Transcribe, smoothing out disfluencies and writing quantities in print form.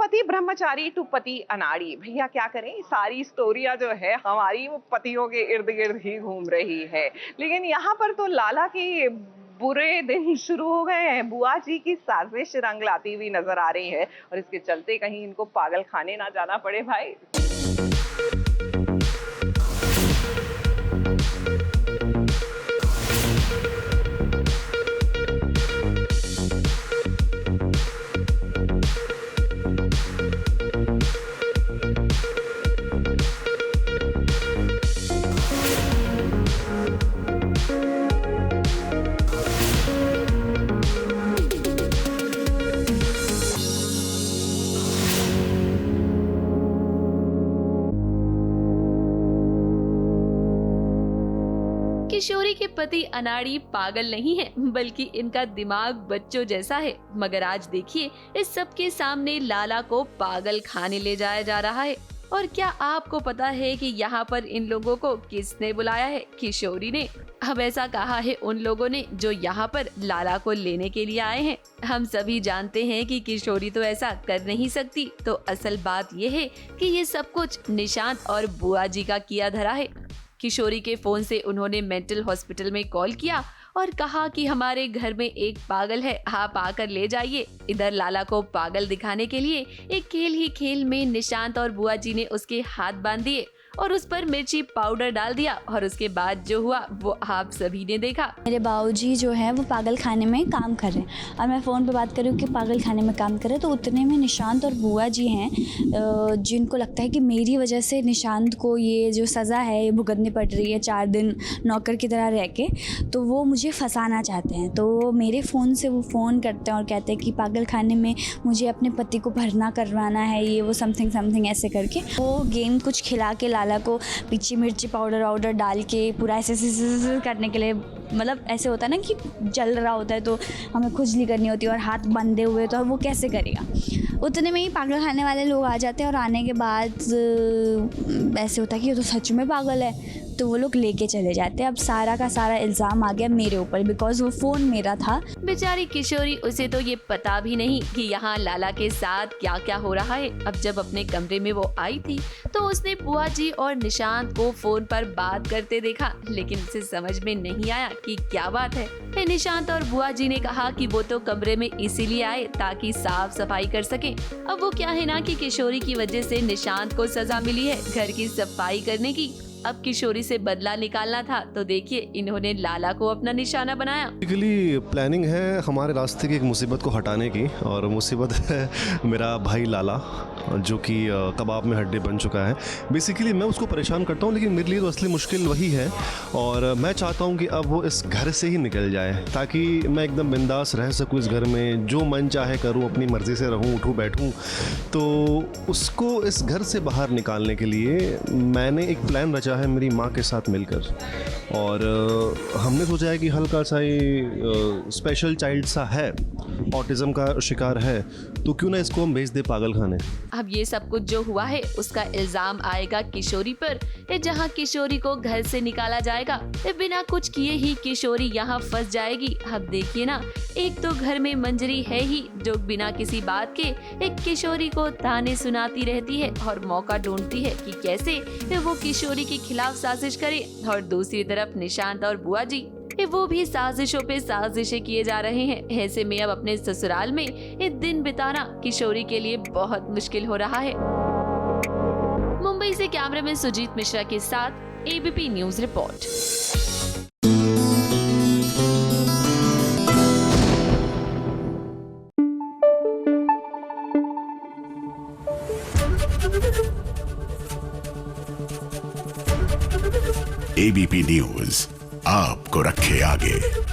पति ब्रह्मचारी टू पति अनाड़ी। भैया क्या करें, सारी स्टोरियां जो है हमारी वो पतियों के इर्द गिर्द ही घूम रही है। लेकिन यहाँ पर तो लाला की बुरे दिन शुरू हो गए हैं। बुआ जी की साजिश रंग लाती हुई नजर आ रही है और इसके चलते कहीं इनको पागल खाने ना जाना पड़े भाई। किशोरी के पति अनाड़ी पागल नहीं है, बल्कि इनका दिमाग बच्चों जैसा है। मगर आज देखिए, इस सब के सामने लाला को पागल खाने ले जाया जा रहा है। और क्या आपको पता है कि यहाँ पर इन लोगों को किसने बुलाया है? किशोरी ने। अब ऐसा कहा है उन लोगों ने जो यहाँ पर लाला को लेने के लिए आए हैं। हम सभी जानते हैं कि किशोरी तो ऐसा कर नहीं सकती। तो असल बात ये है कि ये सब कुछ निशांत और बुआ जी का किया धरा है। किशोरी के फोन से उन्होंने मेंटल हॉस्पिटल में कॉल किया और कहा कि हमारे घर में एक पागल है, आप आकर ले जाइए। इधर लाला को पागल दिखाने के लिए एक खेल ही खेल में निशांत और बुआ जी ने उसके हाथ बांध दिए और उस पर मिर्ची पाउडर डाल दिया। और उसके बाद जो हुआ वो आप सभी ने देखा। मेरे बाबूजी जो है वो पागल खाने में काम कर रहे हैं और मैं फ़ोन पे बात कर रही हूँ कि पागल खाने में काम कर रहे हैं। तो उतने में निशांत और बुआ जी हैं जिनको लगता है कि मेरी वजह से निशांत को ये जो सज़ा है ये भुगतनी पड़ रही है 4 दिन नौकर की तरह रह के, तो वो मुझे फंसाना चाहते हैं। तो मेरे फ़ोन से वो फ़ोन करते हैं और कहते हैं कि पागल खाने में मुझे अपने पति को भरना करवाना है, ये वो समथिंग ऐसे करके वो गेम कुछ खिला के लाला को पीछे मिर्ची पाउडर डाल के पूरा ऐसे करने के लिए, मतलब ऐसे होता है ना कि जल रहा होता है तो हमें खुजली करनी होती है और हाथ बंधे हुए, तो वो कैसे करेगा। उतने में ही पागल खाने वाले लोग आ जाते हैं और आने के बाद ऐसे होता है कि ये तो सच में पागल है, तो वो लोग लेके चले जाते हैं। अब सारा का सारा इल्ज़ाम आ गया मेरे ऊपर, बिकॉज वो फ़ोन मेरा था। बेचारी किशोरी, उसे तो ये पता भी नहीं कि यहाँ लाला के साथ क्या क्या हो रहा है। अब जब अपने कमरे में वो आई थी तो उसने बुआ जी और निशांत को फोन पर बात करते देखा, लेकिन उसे समझ में नहीं आया कि क्या बात है। फिर निशांत और बुआ जी ने कहा कि वो तो कमरे में इसीलिए आए ताकि साफ सफाई कर सके। अब वो क्या है ना कि किशोरी की वजह से निशांत को सजा मिली है घर की सफाई करने की। अब किशोरी से बदला निकालना था, तो देखिए इन्होंने लाला को अपना निशाना बनाया। बेसिकली प्लानिंग है हमारे रास्ते की एक मुसीबत को हटाने की, और मुसीबत है मेरा भाई लाला जो कि कबाब में हड्डी बन चुका है। बेसिकली मैं उसको परेशान करता हूँ, लेकिन मेरे लिए तो असली मुश्किल वही है और मैं चाहता हूँ कि अब वो इस घर से ही निकल जाए ताकि मैं एकदम बिंदास रह सकूँ इस घर में, जो मन चाहे करूँ, अपनी मर्ज़ी से रहूँ, उठूँ बैठूँ। तो उसको इस घर से बाहर निकालने के लिए मैंने एक प्लान रचा है मेरी माँ के साथ मिलकर, और हमने सोचा है कि हल्का सा ही स्पेशल चाइल्ड सा है, ऑटिज़म का शिकार है, तो क्यों ना इसको हम भेज दे पागल खाने। अब ये सब कुछ जो हुआ है उसका इल्जाम आएगा किशोरी पर, जहाँ किशोरी को घर से निकाला जाएगा। बिना कुछ किए ही किशोरी यहाँ फंस जाएगी। अब देखिए ना, एक तो घर में मंजरी है ही जो बिना किसी बात के एक किशोरी को ताने सुनाती रहती है और मौका ढूंढती है कि कैसे वो किशोरी के खिलाफ साजिश करे। और दूसरी तरफ निशांत और बुआ जी, वो भी साजिशों पे साजिशें किए जा रहे हैं। ऐसे में अब अपने ससुराल में एक दिन बिताना किशोरी के लिए बहुत मुश्किल हो रहा है। मुंबई से कैमरामैन सुजीत मिश्रा के साथ ABP news report. ABP news आपको रखे आगे।